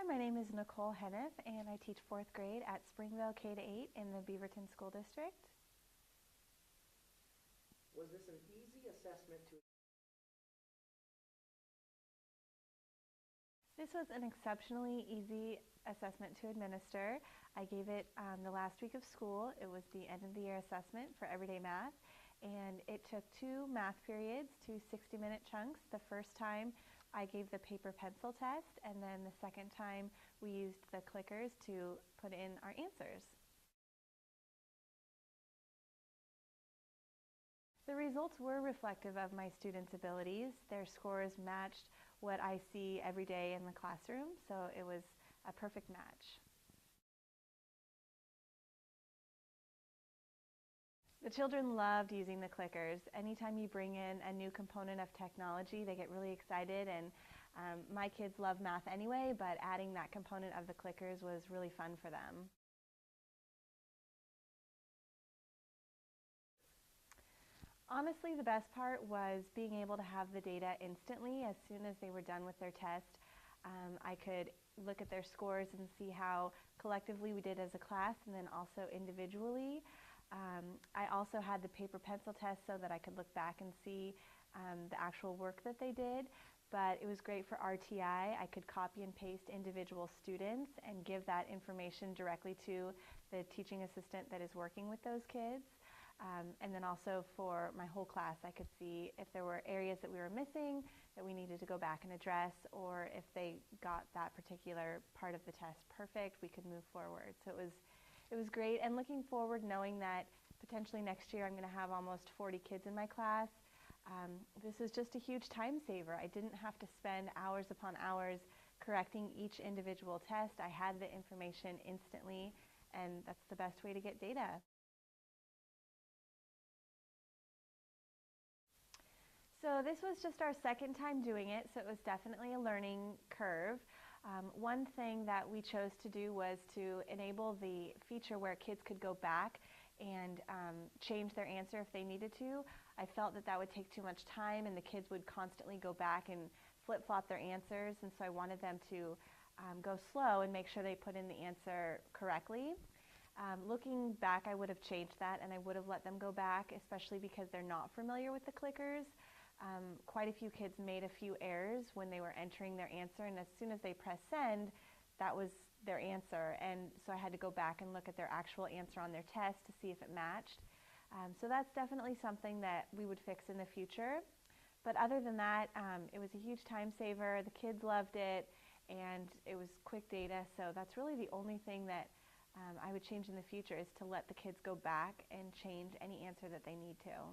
Hi, my name is Nicole Henneth, and I teach 4th grade at Springville K-8 in the Beaverton School District. Was this an easy assessment to? This was an exceptionally easy assessment to administer. I gave it the last week of school. It was the end of the year assessment for everyday math, and it took 2 math periods, 2 60-minute chunks. The first time I gave the paper pencil test, and then the second time we used the clickers to put in our answers. The results were reflective of my students' abilities. Their scores matched what I see every day in the classroom, so it was a perfect match. The children loved using the clickers. Anytime you bring in a new component of technology, they get really excited, and my kids love math anyway, but adding that component of the clickers was really fun for them. Honestly, the best part was being able to have the data instantly as soon as they were done with their test. I could look at their scores and see how collectively we did as a class, and then also individually. I also had the paper pencil test so that I could look back and see the actual work that they did, but it was great for RTI. I could copy and paste individual students and give that information directly to the teaching assistant that is working with those kids. And then also for my whole class, I could see if there were areas that we were missing that we needed to go back and address, or if they got that particular part of the test perfect, we could move forward. So it was great, and looking forward knowing that potentially next year I'm going to have almost 40 kids in my class. This is just a huge time saver. I didn't have to spend hours upon hours correcting each individual test. I had the information instantly, and that's the best way to get data. So this was just our second time doing it, so it was definitely a learning curve. One thing that we chose to do was to enable the feature where kids could go back and change their answer if they needed to. I felt that that would take too much time, and the kids would constantly go back and flip-flop their answers, and so I wanted them to go slow and make sure they put in the answer correctly. Looking back, I would have changed that, and I would have let them go back, especially because they're not familiar with the clickers. Quite a few kids made a few errors when they were entering their answer, and as soon as they pressed send, that was their answer, and so I had to go back and look at their actual answer on their test to see if it matched. So that's definitely something that we would fix in the future. But other than that, it was a huge time saver. The kids loved it, and it was quick data, so that's really the only thing that I would change in the future, is to let the kids go back and change any answer that they need to.